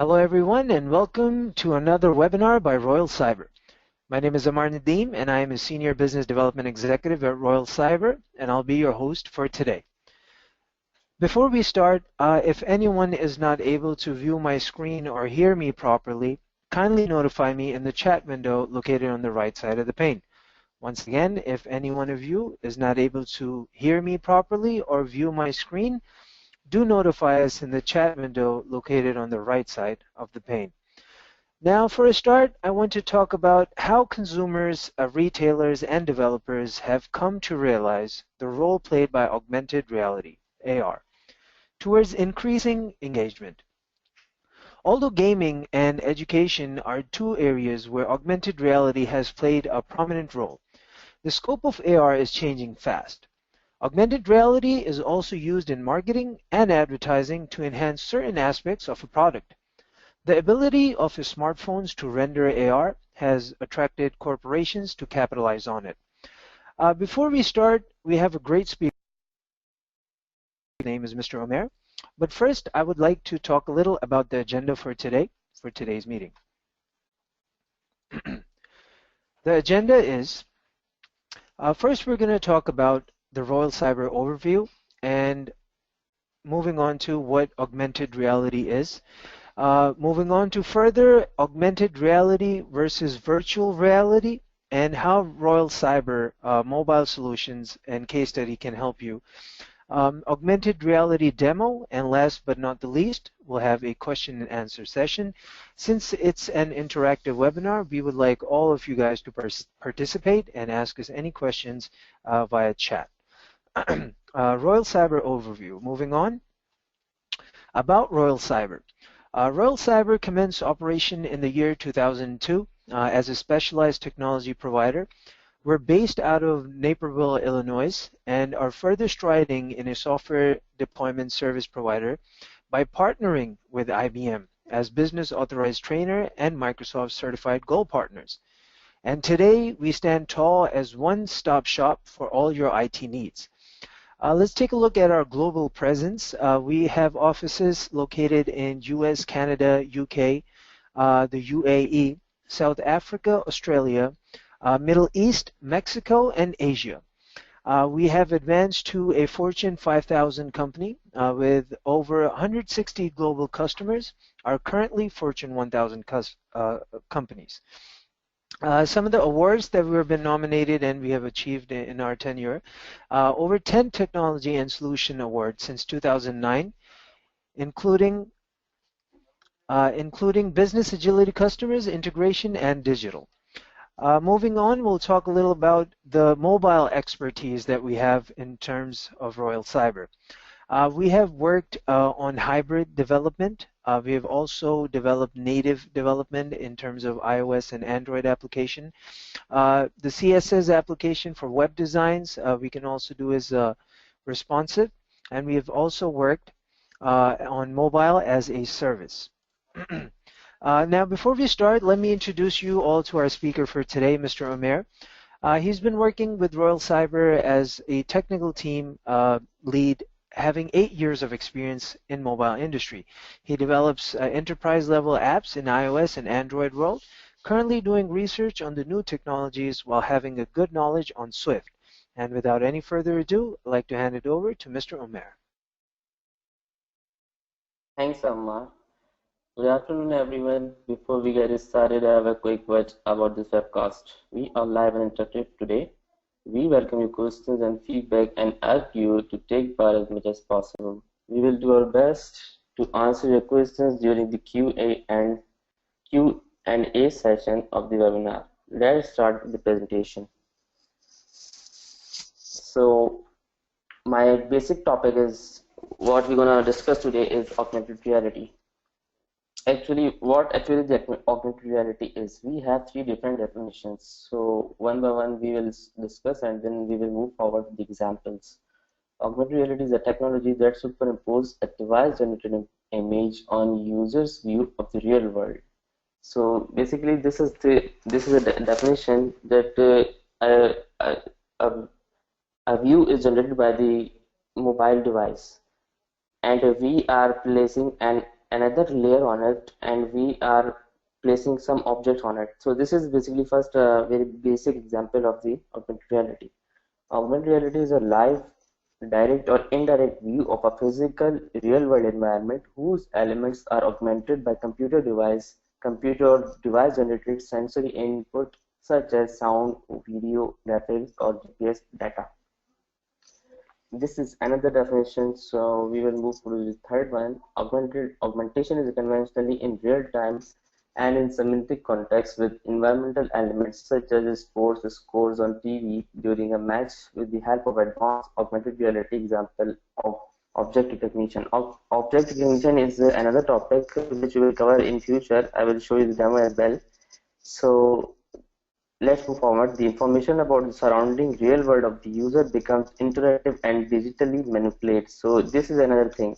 Hello everyone and welcome to another webinar by Royal Cyber. My name is Amar Nadeem and I am a Senior Business Development Executive at Royal Cyber and I'll be your host for today. Before we start, if anyone is not able to view my screen or hear me properly, kindly notify me in the chat window located on the right side of the pane. Once again, if any one of you is not able to hear me properly or view my screen, do notify us in the chat window located on the right side of the pane. Now, for a start, I want to talk about how consumers, retailers, and developers have come to realize the role played by augmented reality, AR, towards increasing engagement. Although gaming and education are two areas where augmented reality has played a prominent role, the scope of AR is changing fast. Augmented reality is also used in marketing and advertising to enhance certain aspects of a product. The ability of smartphones to render AR has attracted corporations to capitalize on it. Before we start, we have a great speaker. His name is Mr. Omer. But first, I would like to talk a little about the agenda for today's meeting. The agenda is, first we're going to talk about the Royal Cyber overview and moving on to what augmented reality is. Moving on to further augmented reality versus virtual reality and how Royal Cyber mobile solutions and case study can help you. Augmented reality demo, and last but not the least, we'll have a question and answer session. Since it's an interactive webinar, we would like all of you guys to participate and ask us any questions via chat. Royal Cyber overview. Moving on. About Royal Cyber. Royal Cyber commenced operation in the year 2002 as a specialized technology provider. We're based out of Naperville, Illinois, and are further striding in a software deployment service provider by partnering with IBM as business authorized trainer and Microsoft certified gold partners. And today we stand tall as one-stop shop for all your IT needs. Let's take a look at our global presence. We have offices located in US, Canada, UK, the UAE, South Africa, Australia, Middle East, Mexico, and Asia. We have advanced to a Fortune 5000 company with over 160 global customers, are currently Fortune 1000 companies. Some of the awards that we've been nominated and we have achieved in our tenure, over 10 technology and solution awards since 2009, including business agility customers, integration, and digital. Moving on, we'll talk a little about the mobile expertise that we have in terms of Royal Cyber. We have worked on hybrid development. We have also developed native development in terms of iOS and Android application. The CSS application for web designs we can also do as responsive, and we have also worked on mobile as a service. Now, before we start, let me introduce you all to our speaker for today, Mr. Omer. He's been working with Royal Cyber as a technical team lead, having 8 years of experience in mobile industry. He develops enterprise-level apps in iOS and Android world, currently doing research on the new technologies while having a good knowledge on Swift. And without any further ado, I'd like to hand it over to Mr. Omer. Thanks, Amma. Good afternoon, everyone. Before we get started, I have a quick word about this webcast. We are live and interactive today. We welcome your questions and feedback and help you to take part as much as possible. We will do our best to answer your questions during the Q&A session of the webinar. Let's start with the presentation. So, my basic topic is what we're going to discuss today is augmented reality. Actually, what the augmented reality is, we have 3 different definitions. So one by one we will discuss and then we will move forward with the examples. Augmented reality is a technology that superimposes a device-generated image on user's view of the real world. So basically, this is a definition that a view is generated by the mobile device, and we are placing an another layer on it, and we are placing some objects on it. So this is basically first a very basic example of the augmented reality. Augmented reality is a live, direct or indirect view of a physical real-world environment whose elements are augmented by computer or device generated sensory input such as sound, video, graphics or GPS data. This is another definition, so we will move to the third one. Augmentation is conventionally in real time and in semantic context with environmental elements such as sports scores on TV during a match with the help of advanced augmented reality. Example of object recognition. Object recognition is another topic which we will cover in future. I will show you the demo as well. So let's move forward. The information about the surrounding real world of the user becomes interactive and digitally manipulated. So this is another thing,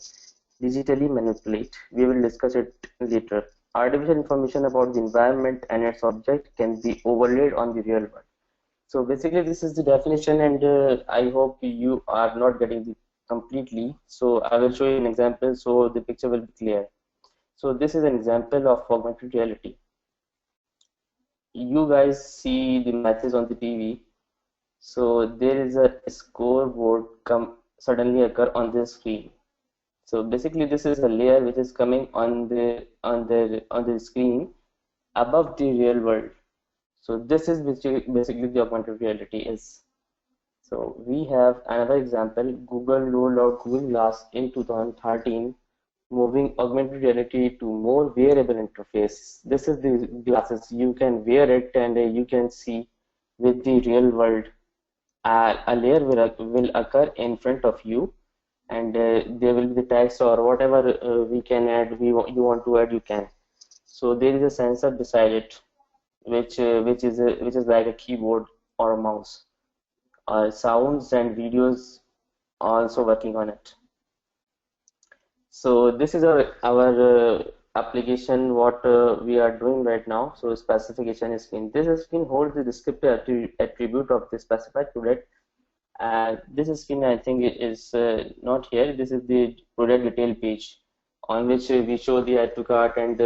digitally manipulate. We will discuss it later. Artificial information about the environment and its object can be overlaid on the real world. So basically this is the definition, and I hope you are not getting the completely. So I will show you an example so the picture will be clear. So this is an example of augmented reality. You guys see the matches on the TV, so there is a scoreboard come suddenly occur on the screen. So basically this is a layer which is coming on the screen above the real world. So this is basically the augmented reality is. So we have another example. Google rolled out Google Glass in 2013, moving augmented reality to more wearable interface. This is the glasses. You can wear it and you can see with the real world. A layer will occur in front of you, and there will be the text or whatever we can add. You want to add, you can. So there is a sensor beside it, which is like a keyboard or a mouse. Sounds and videos also working on it. So this is our application, what we are doing right now. So specification screen. This screen holds the descriptive attribute of the specified product. This screen, I think, it is not here. This is the product detail page on which we show the add to cart and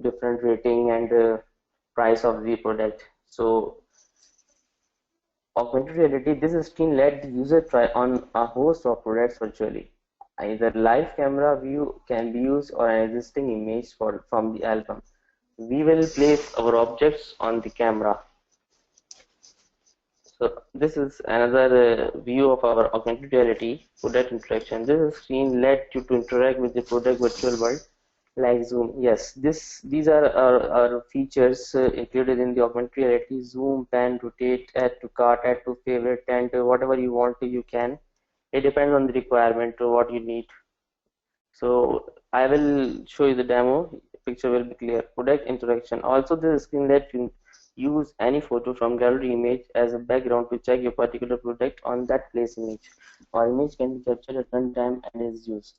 different rating and price of the product. So augmented reality, this screen let the user try on a host of products virtually. Either live camera view can be used or an existing image from the album. We will place our objects on the camera. So this is another view of our augmented reality product interaction. This screen let you to interact with the product virtual world like zoom. Yes, these are our features included in the augmented reality: zoom, pan, rotate, add to cart, add to favorite, and whatever you want to, you can. It depends on the requirement or what you need. So I will show you the demo. Picture will be clear. Product interaction. Also, this screen let you use any photo from gallery image as a background to check your particular product on that place image. Or image can be captured at runtime and is used.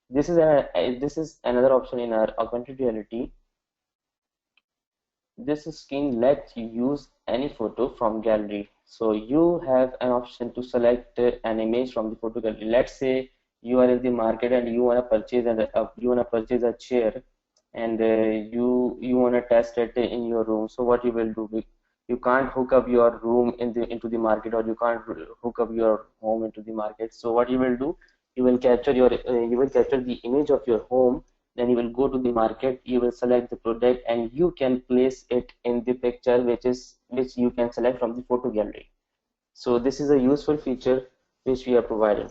This is another option in our augmented reality. This screen lets you use any photo from gallery. So you have an option to select an image from the photo gallery. Let's say you are in the market and you want to purchase a chair, and you want to test it in your room. So what you will do? You can't hook up your room into the market, or you can't hook up your home into the market. So what you will do? You will capture the image of your home, then you will go to the market, you will select the product, and you can place it in the picture which you can select from the photo gallery. So this is a useful feature which we are providing.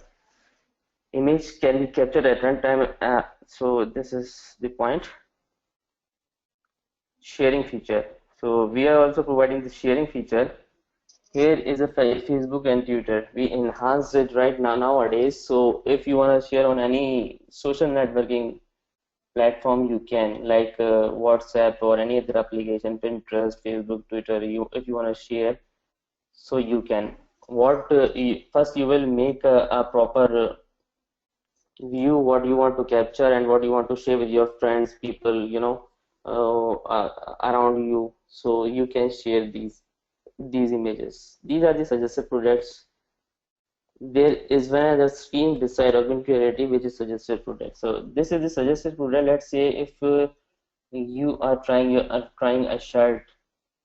Image can be captured at runtime. So this is the point. Sharing feature. So we are also providing the sharing feature. Here is a Facebook and Twitter. We enhanced it right now nowadays. So if you want to share on any social networking platform, you can, like WhatsApp or any other application, Pinterest, Facebook, Twitter. If you want to share, so you can. First you will make a proper view what you want to capture and what you want to share with your friends, people, around you. So you can share these images. These are the suggested products there is one other screen beside augmented reality which is suggested product. So this is the suggested product. Let's say if you are trying a shirt,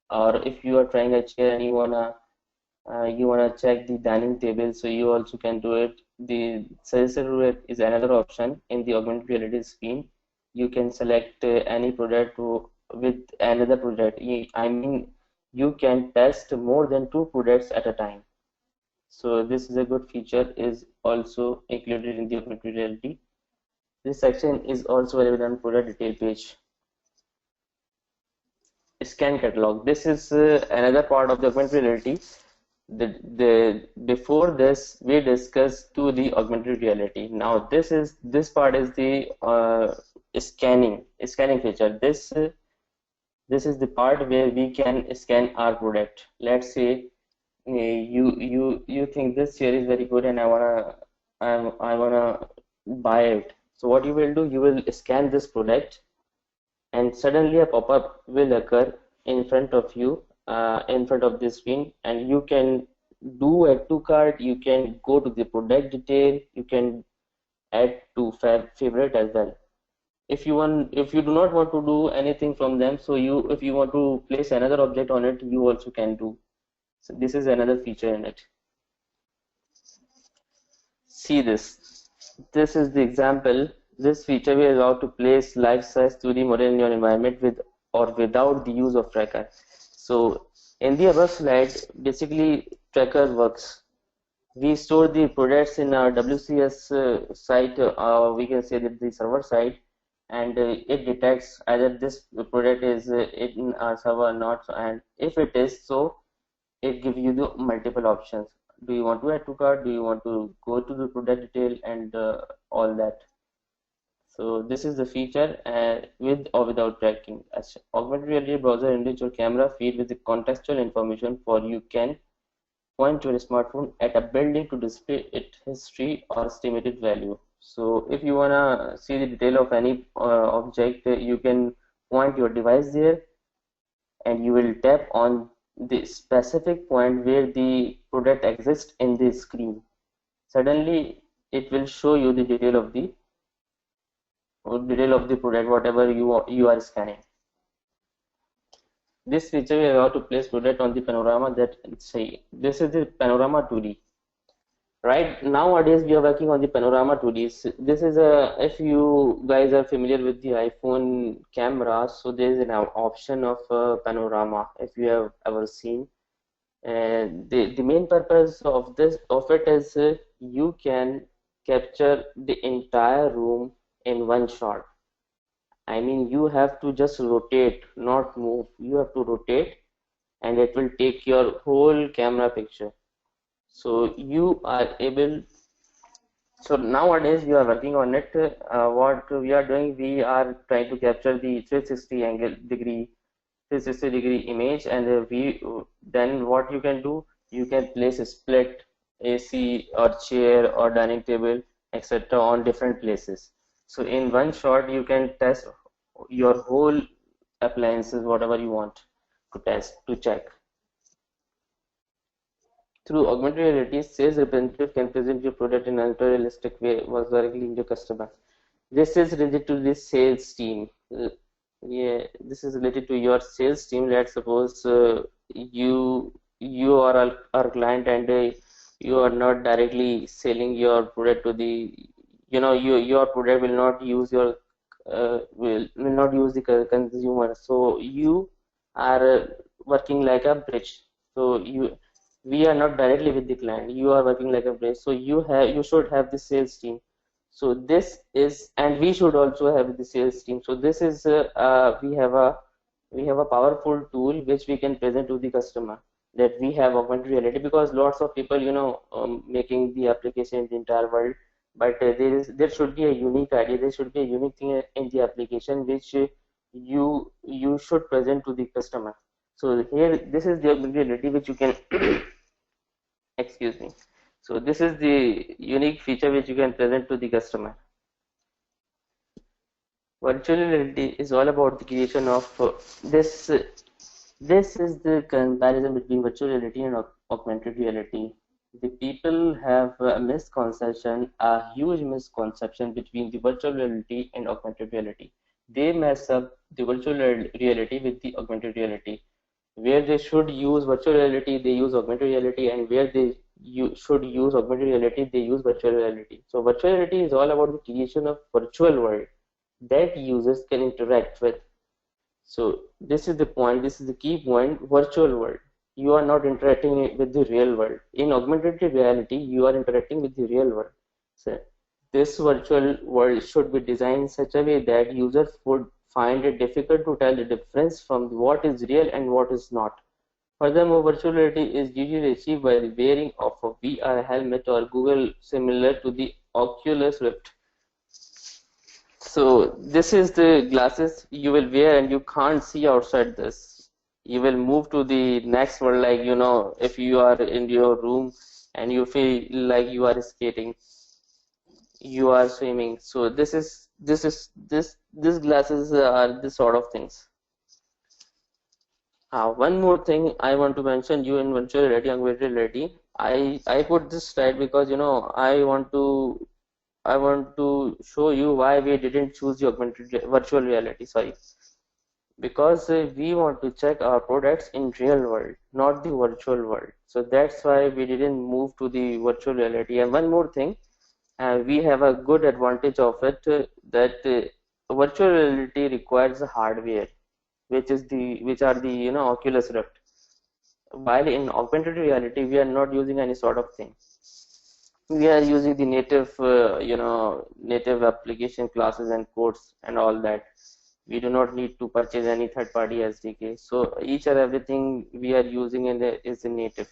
or if you are trying a chair and you wanna check the dining table, so you also can do it. The suggested roulette is another option in the augmented reality screen. You can select any product with another product. I mean, you can test more than two products at a time. So this is a good feature, is also included in the augmented reality. This section is also available on product detail page. Scan catalog. This is another part of the augmented reality. Before this we discussed to the augmented reality. Now this part is the scanning feature. This is the part where we can scan our product. Let's say you think this chair is very good and I wanna buy it. So what you will do, you will scan this product, and suddenly a pop-up will occur in front of you, in front of the screen, and you can do add to cart, you can go to the product detail, you can add to favorite as well. If you do not want to do anything from them, so if you want to place another object on it, you also can do. So this is another feature in it. See this. This is the example. This feature will allow to place life-size 2D model in your environment with or without the use of tracker. So in the above slide, basically tracker works. We store the products in our WCS site, we can say that the server side, and it detects either this product is in our server or not. And if it is so, it gives you the multiple options. Do you want to add to cart? Do you want to go to the product detail and all that? So this is the feature, with or without tracking. As augmented reality browser enrich your camera feed with the contextual information, for you can point your smartphone at a building to display its history or estimated value. So if you wanna see the detail of any object, you can point your device there, and you will tap on the specific point where the product exists in the screen. Suddenly it will show you the detail of the product, whatever you are scanning. This feature will allow to place product on the panorama. That say this is the panorama 2D. Right, nowadays we are working on the panorama 2D. This is a, if you guys are familiar with the iPhone camera, so there is an option of panorama, if you have ever seen. And the main purpose of it is you can capture the entire room in one shot. I mean, you have to just rotate, not move. You have to rotate, and it will take your whole camera picture. So you are able. So nowadays we are working on it. What we are doing, we are trying to capture the 360 degree image, and then what you can do, you can place a split AC or chair or dining table, etc. on different places. So in one shot you can test your whole appliances, whatever you want to test, to check. Through augmented reality, sales representative can present your product in an ultra-realistic way while directly in your customer. This is related to the sales team. Yeah, this is related to your sales team. Let's suppose you are our client, and you are not directly selling your product to the, your product will not use will not use the consumer. So you are working like a bridge. So we are not directly with the client. You are working like a bridge. So you should have the sales team. So this is, and we should also have the sales team. So this is we have a powerful tool which we can present to the customer, that we have augmented reality, because lots of people making the application in the entire world, but there should be a unique idea, there should be a unique thing in the application which you should present to the customer. So here, this is the augmented reality which you can excuse me. So this is the unique feature which you can present to the customer. Virtual reality is all about the creation of this. This is the comparison between virtual reality and augmented reality. The people have a misconception, a huge misconception between the virtual reality and augmented reality. They mess up the virtual reality with the augmented reality. Where they should use virtual reality, they use augmented reality, and where they should use augmented reality, they use virtual reality. So virtual reality is all about the creation of virtual world that users can interact with. So this is the point, this is the key point, virtual world. You are not interacting with the real world. In augmented reality, you are interacting with the real world. So this virtual world should be designed in such a way that users would find it difficult to tell the difference from what is real and what is not. Furthermore, virtual reality is usually achieved by the wearing of a VR helmet or Google similar to the Oculus Rift. So this is the glasses you will wear and you can't see outside this. You will move to the next world, like if you are in your room and you feel like you are skating, you are swimming. So this glasses are this sort of things. One more thing I want to mention you in virtual reality, augmented reality. I put this slide because I want to show you why we didn't choose the virtual reality. Sorry, because we want to check our products in real world, not the virtual world. So that's why we didn't move to the virtual reality. And one more thing, we have a good advantage of it, that virtual reality requires a hardware, which are the Oculus Rift. While in augmented reality, we are not using any sort of thing. We are using the native application classes and codes and all that. We do not need to purchase any third party SDK. So each and everything we are using is in native.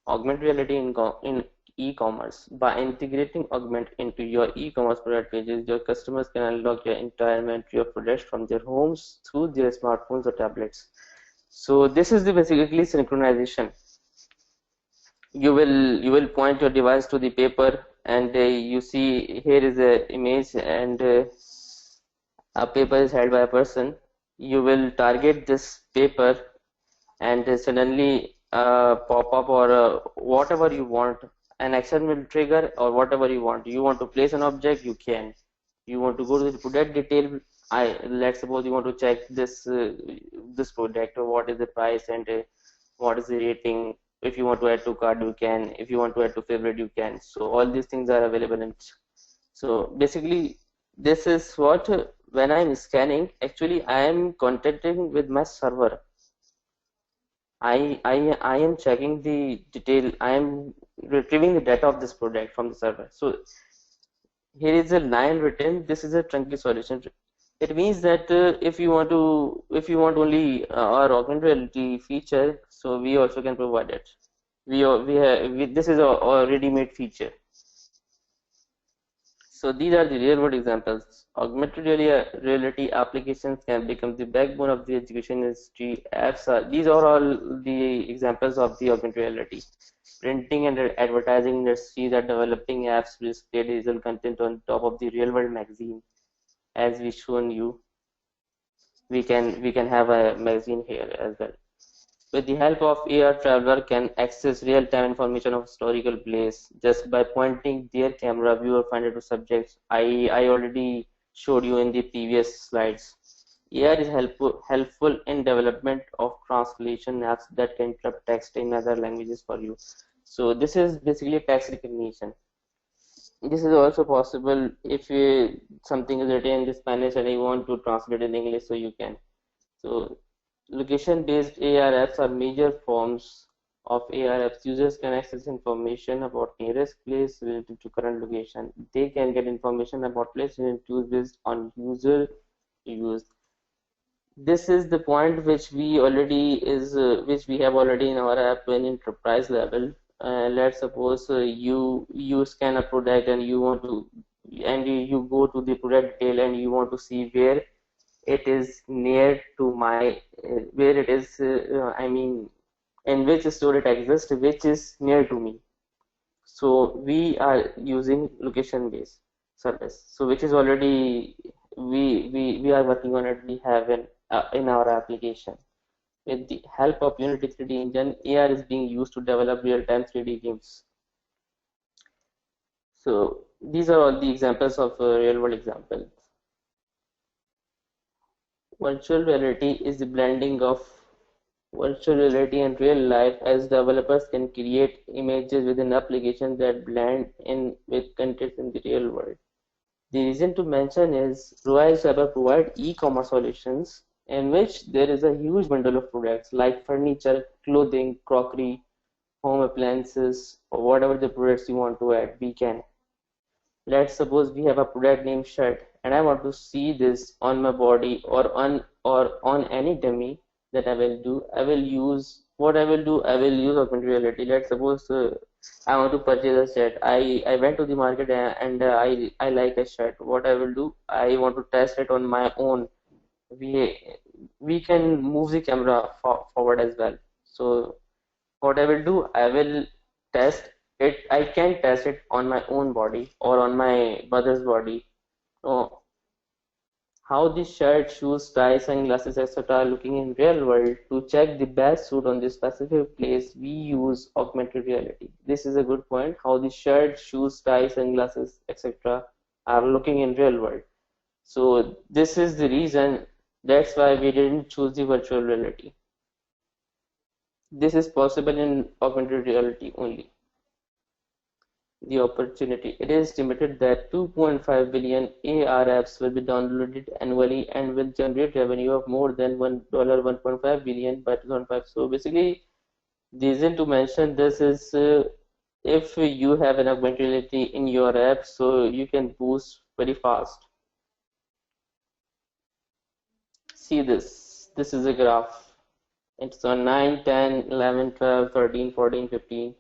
Augmented reality in e-commerce. By integrating augment into your e-commerce product pages, your customers can unlock your entire inventory of products from their homes through their smartphones or tablets. So this is the basically synchronization. You will point your device to the paper, and you see here is a image, and a paper is held by a person. You will target this paper, and suddenly pop up, or whatever you want, an action will trigger, or whatever you want. You want to place an object, you can. You want to go to the product detail. Let's suppose you want to check this product, or what is the price, and what is the rating. If you want to add to cart, you can. If you want to add to favorite, you can. So all these things are available in. So basically, this is what, when I'm scanning, actually I am contacting with my server. I am checking the detail. I am retrieving the data of this product from the server. So here is a line written. This is a trunky solution. It means that if you want only our augmented reality feature, so we also can provide it. This is a ready-made feature. So these are the real-world examples. Augmented reality applications can become the backbone of the education industry. These are all the examples of the augmented reality. Printing and advertising industries are developing apps to display digital content on top of the real-world magazine. As we shown you, we can have a magazine here as well. With the help of AR, traveler can access real-time information of historical place just by pointing their camera view or find it to subjects. I already showed you in the previous slides. AR is helpful in development of translation apps that can interpret text in other languages for you. So this is basically text recognition. This is also possible if something is written in Spanish and you want to translate in English, so you can. So location-based AR apps are major forms of AR apps. Users can access information about nearest place relative to current location. They can get information about place and use based on user use. This is the point which we have already in our app in enterprise level. Let's suppose you scan a product and you go to the product detail and you want to see where it is near to my where it is I mean, in which store it exists, which is near to me. So we are using location based service, so which is already we are working on it. We have in our application. With the help of Unity 3D engine, AR is being used to develop real-time 3D games. So these are all the examples of real-world examples. Virtual reality is the blending of virtual reality and real life, as developers can create images within applications that blend in with content in the real world. The reason to mention is Royal Cyber provide e-commerce solutions in which there is a huge bundle of products like furniture, clothing, crockery, home appliances, or whatever the products you want to add. We can. Let's suppose we have a product named shirt, and I want to see this on my body or on any dummy that I will do. I will use what I will do. I will use augmented reality. Let's suppose I want to purchase a shirt. I went to the market and I like a shirt. What I will do? I want to test it on my own. We can move the camera forward as well. So what I will do, I will test it. I can test it on my own body or on my mother's body. So how the shirt, shoes, ties, sunglasses, etc. are looking in real world. To check the best suit on this specific place, we use augmented reality. This is a good point. How the shirt, shoes, ties, sunglasses, etc. are looking in real world. So this is the reason. That's why we didn't choose the virtual reality. This is possible in augmented reality only. The opportunity. It is estimated that 2.5 billion AR apps will be downloaded annually and will generate revenue of more than $1, 1.5 billion by 2005. So basically, the reason to mention this is if you have an augmented reality in your app, so you can boost very fast. See this. This is a graph. It's on 9, 10, 11, 12, 13, 14, 15.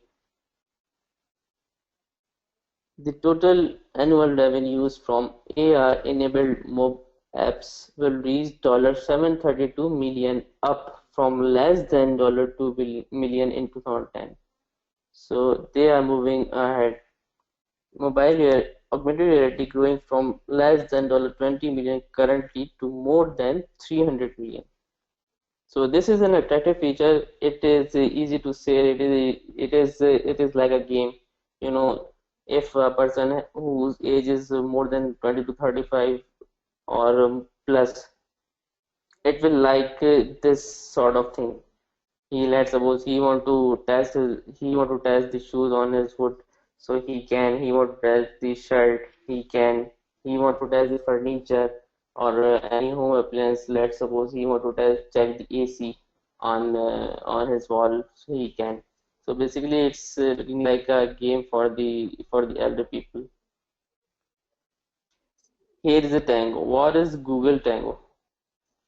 The total annual revenues from AR-enabled mobile apps will reach $732 million, up from less than $2 million in 2010. So they are moving ahead. Augmented reality growing from less than $20 million currently to more than 300 million. So this is an attractive feature. It is easy to say. It is like a game. You know, if a person whose age is more than 20 to 35 or plus, it will like this sort of thing. Let's suppose he want to test the shoes on his foot, so he can. He want to test the shirt, he can. He want to test the furniture or any home appliance. Let's suppose he want to check the AC on his wall, so he can. So basically, it's looking like a game for the elder people. Here is a Tango. What is Google Tango?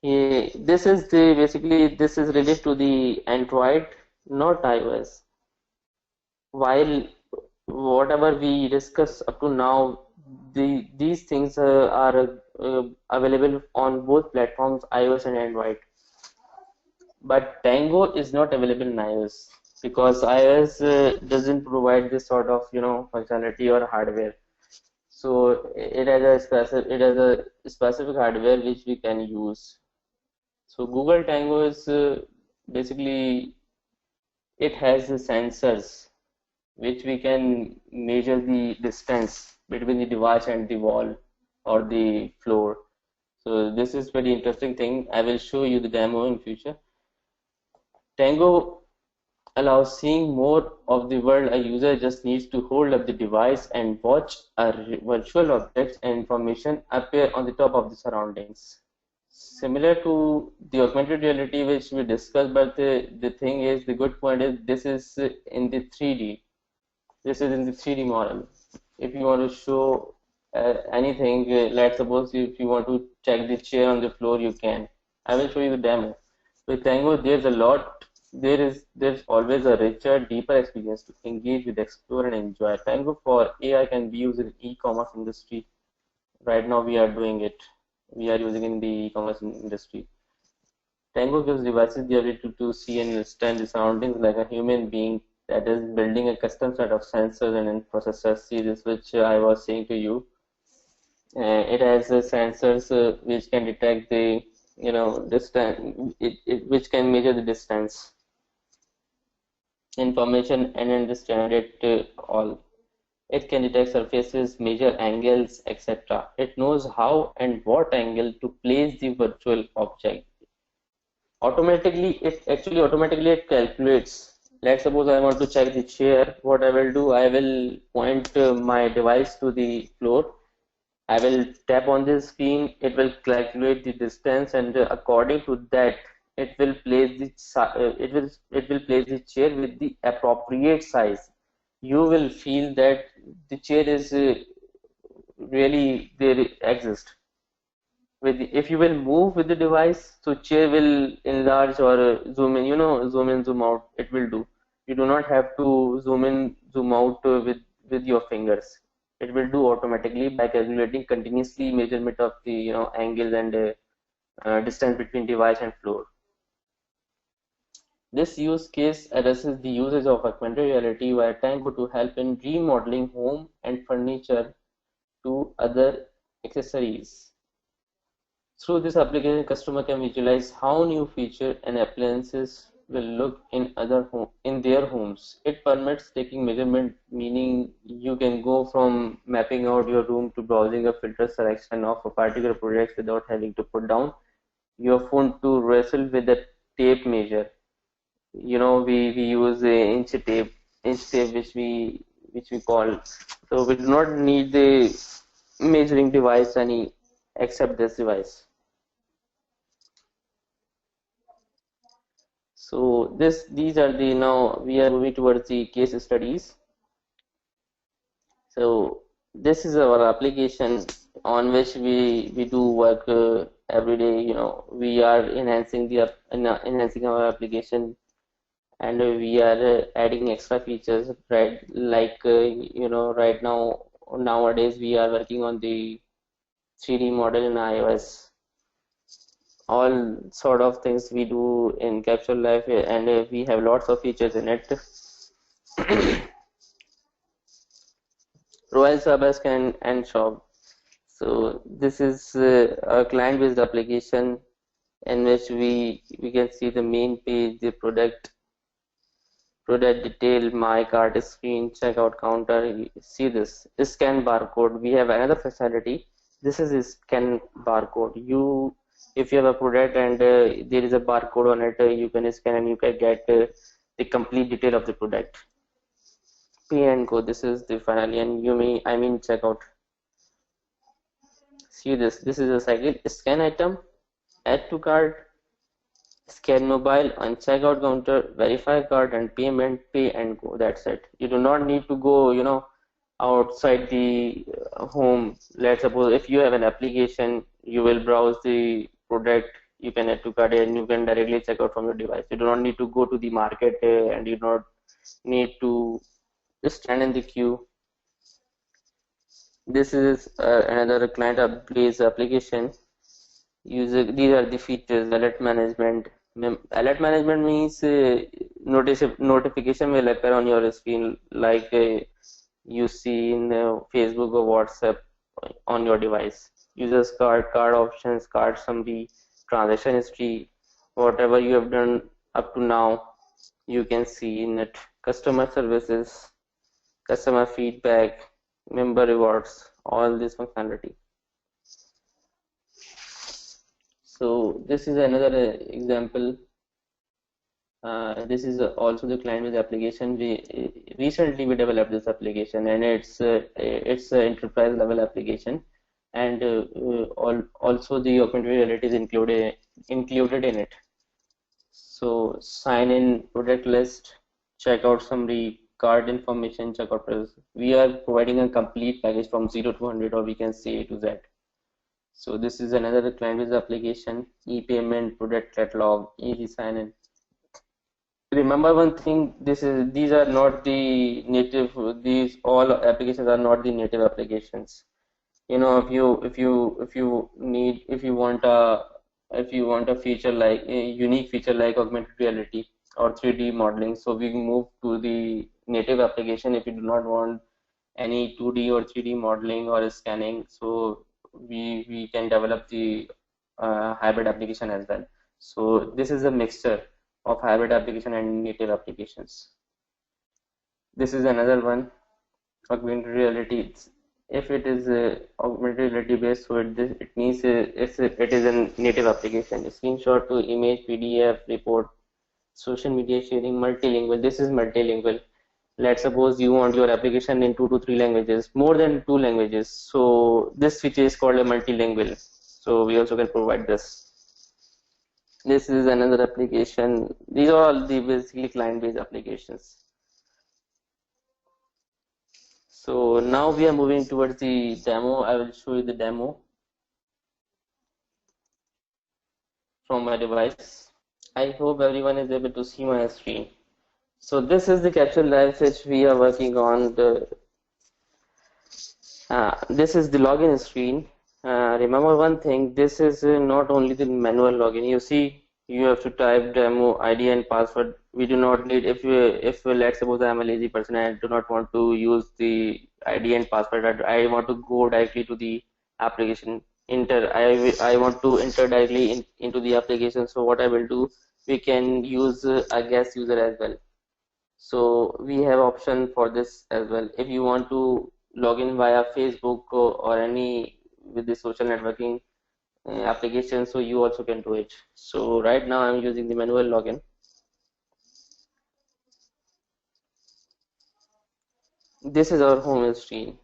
This is the basically this is related to the Android, not iOS. While whatever we discuss up to now, these things are available on both platforms, iOS and Android. But Tango is not available in iOS because iOS doesn't provide this sort of functionality or hardware. So it has a specific hardware which we can use. So Google Tango is basically it has the sensors which we can measure the distance between the device and the wall or the floor. So this is very interesting thing. I will show you the demo in future. Tango allows seeing more of the world. A user just needs to hold up the device and watch a virtual objects and information appear on the top of the surroundings. Similar to the augmented reality which we discussed, but the thing is, the good point is this is in the 3D. This is in the 3D model. If you want to show anything, let's suppose if you want to check the chair on the floor, you can. I will show you the demo. With Tango, there's always a richer, deeper experience to engage with, explore, and enjoy. Tango for AI can be used in e-commerce industry. Right now, we are doing it. We are using in the e-commerce industry. Tango gives devices the ability to see and understand the surroundings like a human being, that is building a custom set of sensors and processors. See this, which I was saying to you. It has sensors which can detect the distance, which can measure the distance, information, and understand it all. It can detect surfaces, measure angles, etc. It knows how and what angle to place the virtual object. Automatically it calculates. Let's suppose I want to check the chair. What I will do, I will point my device to the floor. I will tap on the screen. It will calculate the distance, and according to that, it will place the chair with the appropriate size. You will feel that the chair is really there exist. If you will move with the device, so chair will enlarge or zoom in, zoom in, zoom out. It will do. You do not have to zoom in, zoom out with your fingers. It will do automatically by calculating continuously measurement of the angle and distance between device and floor. This use case addresses the usage of augmented reality via Tango to help in remodeling home and furniture to other accessories. Through this application, customer can visualize how new features and appliances will look in their homes. It permits taking measurement, meaning you can go from mapping out your room to browsing a filter selection of a particular project without having to put down your phone to wrestle with the tape measure. We use a inch tape which we call. So we do not need the measuring device any except this device. So these are the now we are moving towards the case studies. So this is our application on which we do work every day. We are enhancing our application, and we are adding extra features, right? Like right now nowadays we are working on the 3D model in iOS. All sort of things we do in Capture Life, and we have lots of features in it. Royal Sabas can and shop. So this is a client-based application in which we can see the main page, the product detail, my cart screen, checkout counter. See this scan barcode. We have another facility. This is a scan barcode. If you have a product and there is a barcode on it, you can scan and you can get the complete detail of the product. Pay and go. This is the finally, and checkout. See this. This is a cycle. Scan item, add to cart, scan mobile, on checkout counter, verify card and payment, pay and go. That's it. You do not need to go, outside the home. Let's suppose if you have an application, you will browse the product, you can add to cart and you can directly check out from your device. You do not need to go to the market and you do not need to stand in the queue. This is another client-based application. These are the features. Alert management. Alert management means notification will appear on your screen like you see in Facebook or WhatsApp on your device. Users card options, card summary, transaction history, whatever you have done up to now, you can see in it. Customer services, customer feedback, member rewards, all this functionality. So this is another example. This is also the client-based application. Recently we developed this application, and it's an enterprise level application, and also the augmented reality is included in it. So sign in, product list, checkout summary, card information, checkout process. We are providing a complete package from 0 to 100, or we can say A to Z. So this is another client-based application, e-payment, product catalog, easy sign-in. Remember one thing, these are not the native, these all applications are not the native applications. If you want a feature like a unique feature like augmented reality or 3D modeling, so we move to the native application. If you do not want any 2D or 3D modeling or scanning, so we can develop the hybrid application as well. So this is a mixture of hybrid application and native applications. This is another one, augmented reality. If it is augmented reality based, so it means it is a native application. Screenshot to image, PDF, report, social media sharing, multilingual. This is multilingual. Let's suppose you want your application in 2 to 3 languages, more than 2 languages. So this feature is called a multilingual. So we also can provide this. This is another application. These are all the basically client-based applications. So now we are moving towards the demo. I will show you the demo from my device. I hope everyone is able to see my screen. So this is the capture live which we are working on. This is the login screen. Remember one thing, this is not only the manual login. You see, you have to type demo ID and password. We do not need, if let's suppose I am a lazy person and I do not want to use the ID and password, I want to go directly to the application. I want to enter directly into the application. So what I will do, we can use a guest user as well. So we have option for this as well. If you want to log in via Facebook or any with the social networking application, so you also can do it. So right now I'm using the manual login. This is our home screen.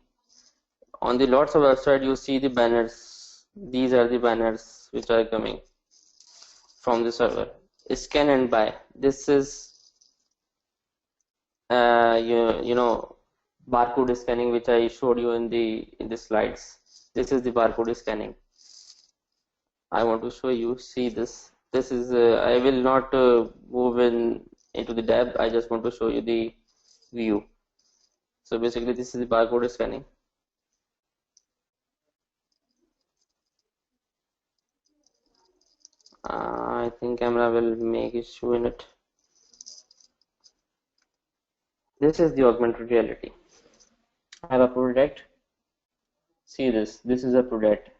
On the lots of website you see the banners. These are the banners which are coming from the server. Scan and buy. This is you know, barcode scanning which I showed you in the slides. This is the barcode scanning. I want to show you. See this. This is I will not move into the depth. I just want to show you the view. So basically this is the barcode scanning. I think camera will make issue in it. This is the augmented reality. I have a product. See this. This is a product,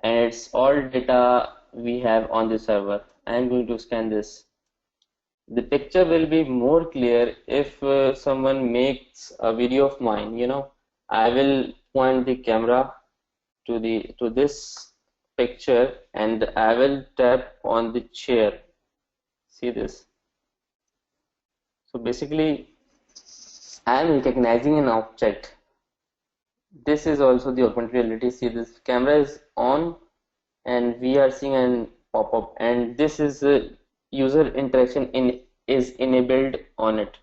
and it's all data we have on the server. I am going to scan this. The picture will be more clear if someone makes a video of mine. You know, I will point the camera to this picture and I will tap on the chair. See this. So basically I am recognizing an object. This is also the augmented reality. See this camera is on and we are seeing an pop-up, and this is user interaction is enabled on it.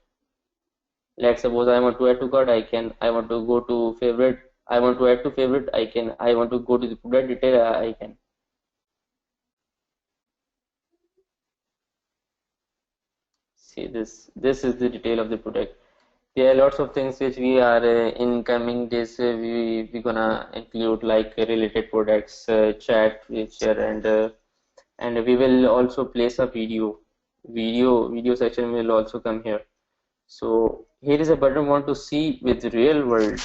Let's suppose I want to add to cart, I can. I want to go to favorite, I want to add to favorite, I can. I want to go to the product detail, I can. See this. This is the detail of the product. There are lots of things which we are in coming days we gonna include, like related products, chat feature, and we will also place a video section will also come here. So here is a button want to see with real world.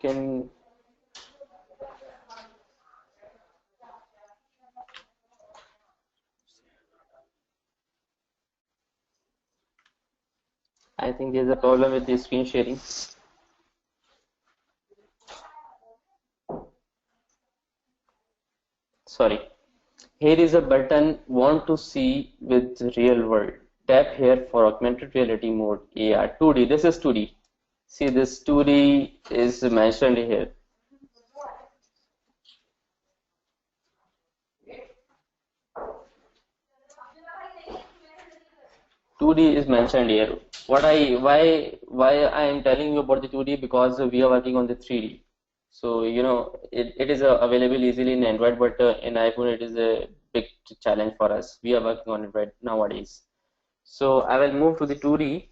Can I think there's a problem with the screen sharing. Sorry. Here is a button want to see with real world. Tap here for augmented reality mode, AR, 2D. This is 2D. See, this 2D is mentioned here. 2D is mentioned here. Why I am telling you about the 2D, because we are working on the 3D. So you know it is available easily in Android, but in iPhone it is a big challenge for us. We are working on it right nowadays. So I will move to the 2D.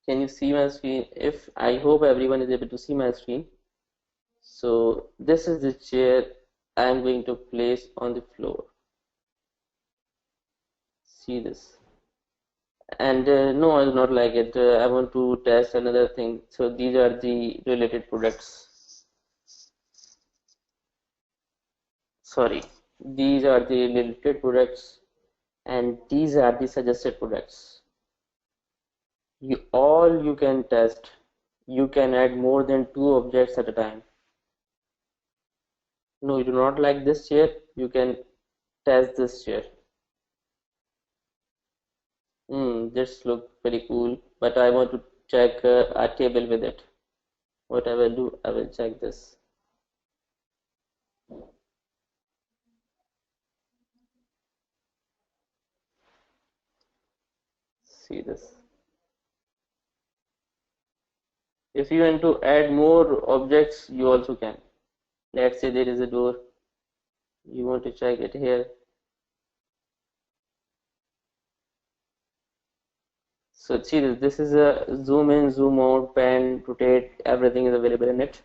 Can you see my screen? If I hope everyone is able to see my screen. So this is the chair I am going to place on the floor. See this. And no, I do not like it. I want to test another thing. So these are the related products. Sorry, these are the related products, and these are the suggested products. You can test. You can add more than two objects at a time. No, you do not like this chair. You can test this chair. This look very cool, but I want to check a table with it. What I will do, I will check this. See this. If you want to add more objects, you also can. Let's say there is a door. You want to check it here. So see this. This is a zoom in, zoom out, pan, rotate. Everything is available in it.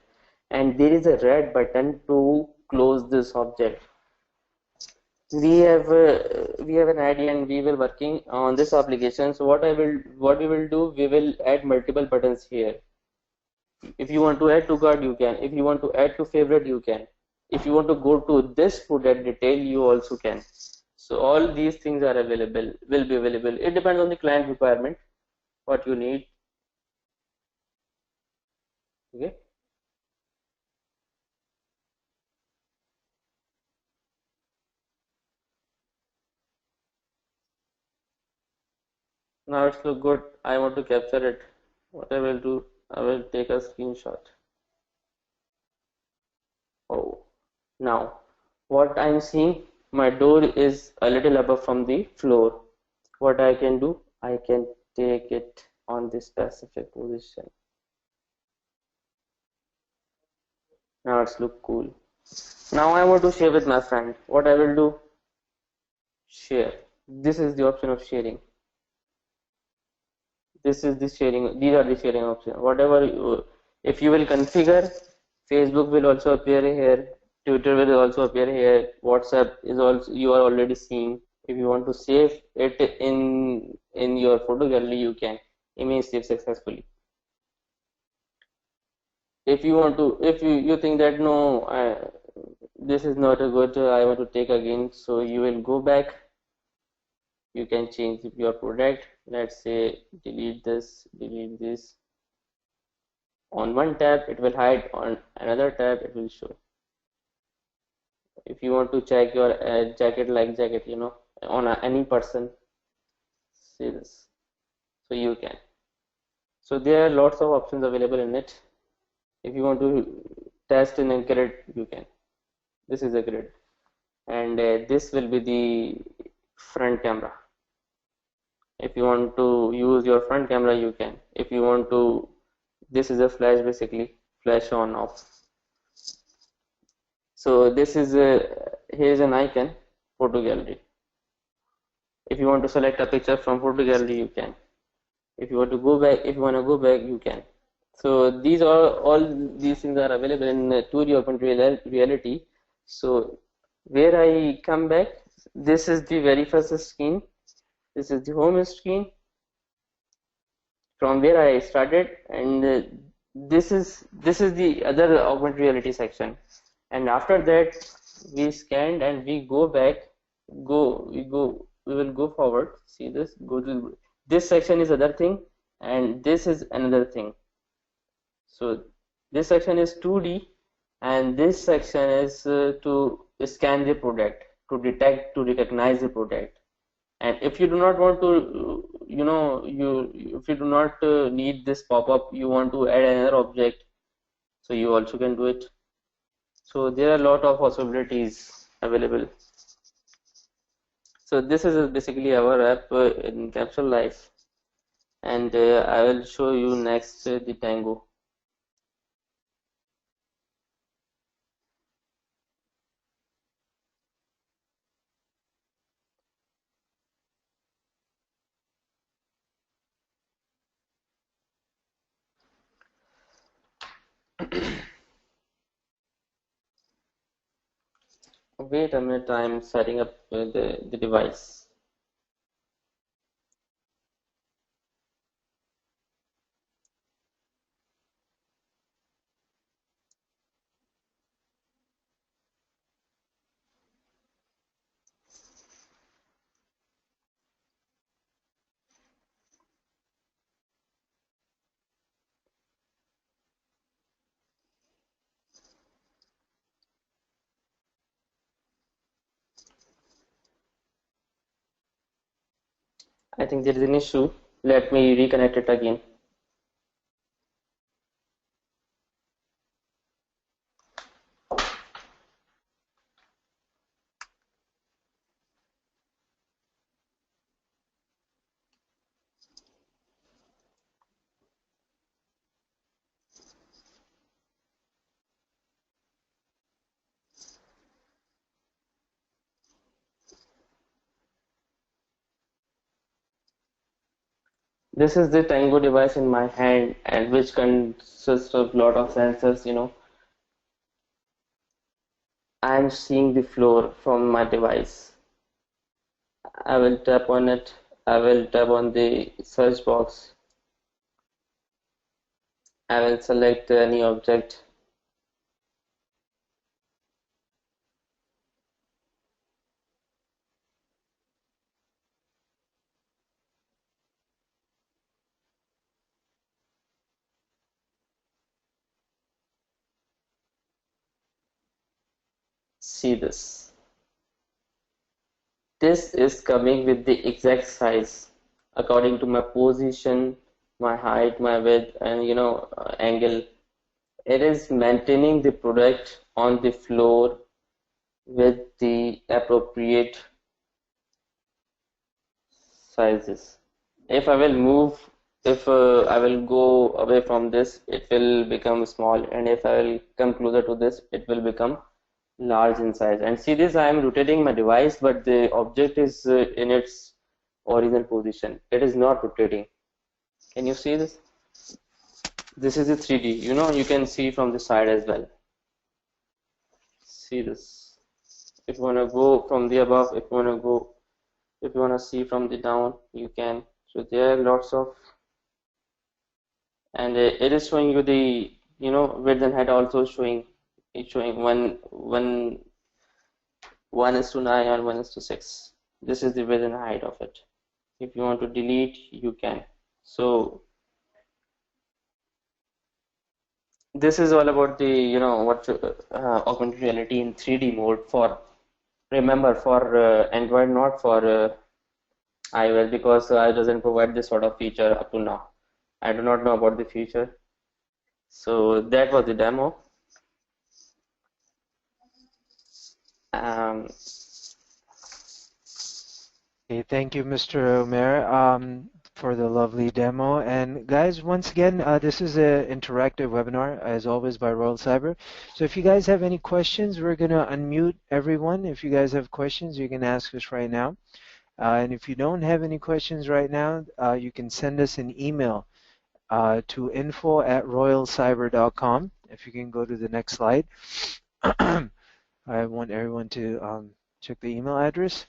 And there is a red button to close this object. We have an idea and we will working on this application. So what we will do, we will add multiple buttons here. If you want to add to cart, you can. If you want to add to favorite, you can. If you want to go to this product detail, you also can. So all these things are available, will be available. It depends on the client requirement, what you need. Okay. Now it's look good. I want to capture it. What I will do, I will take a screenshot. Oh, now what I'm seeing, my door is a little above from the floor. What I can do, I can take it on this specific position. Now it's look cool. Now I want to share with my friend. What I will do, share. This is the option of sharing. This is the sharing. These are the sharing option. Whatever if you will configure, Facebook will also appear here. Twitter will also appear here. WhatsApp is also you are already seeing. If you want to save it in your photo gallery, you can. Image save successfully. If you want to, if you think that no, this is not a good, I want to take again. So you will go back. You can change your product. Let's say delete this. On one tab it will hide, on another tab it will show. If you want to check your jacket, on any person, see this, so you can. So there are lots of options available in it. If you want to test in a grid, you can. This is a grid, and this will be the front camera. If you want to use your front camera, you can. If you want to, this is a flash, basically flash on off. So this is here's an icon, photo gallery. If you want to select a picture from photo gallery, you can. If you want to go back, you can. So these are all these things are available in 2D augmented reality. So where I come back, this is the very first screen. This is the home screen from where I started, and this is the other augmented reality section. And after that, we scanned and we go back. We will go forward. See this? Go to this section is other thing, and this is another thing. So this section is 2D, and this section is to scan the product, to recognize the product. And if you do not want to, if you do not need this pop-up, you want to add another object, so you also can do it. So there are a lot of possibilities available. So this is basically our app in Capsule Life, and I will show you next the Tango. Wait a minute, I'm setting up the device. I think there is an issue. Let me reconnect it again. This is the Tango device in my hand, and which consists of lot of sensors. I am seeing the floor from my device. I will tap on it. I will tap on the search box. I will select any object. See this. This is coming with the exact size according to my position, my height, my width, and angle. It is maintaining the product on the floor with the appropriate sizes. If I will move, if I will go away from this, it will become small, and if I will come closer to this, it will become large in size. And see this, I am rotating my device, but the object is in its original position. It is not rotating. Can you see this? This is a 3D. You can see from the side as well. See this. If you want to go from the above, if you want to see from the down, you can. So there are lots of, and it is showing you the width and height also showing. It's showing one is to 9 or 1:6. This is the width and height of it. If you want to delete, you can. So this is all about the what augmented reality in 3D mode for, remember, for Android, not for iOS, because iOS doesn't provide this sort of feature up to now. I do not know about the future. So that was the demo. Um, Okay, thank you, Mr. Omer, for the lovely demo. And guys, once again, this is an interactive webinar, as always, by Royal Cyber. So if you guys have any questions, we're going to unmute everyone. If you guys have questions, you can ask us right now. And if you don't have any questions right now, you can send us an email to info@royalcyber.com. If you can go to the next slide. I want everyone to check the email address.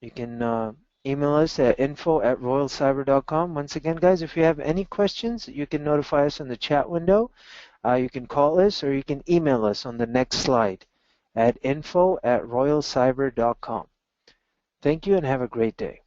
You can email us at info@royalcyber.com. Once again, guys, if you have any questions, you can notify us in the chat window. You can call us or you can email us on the next slide at info@royalcyber.com. Thank you and have a great day.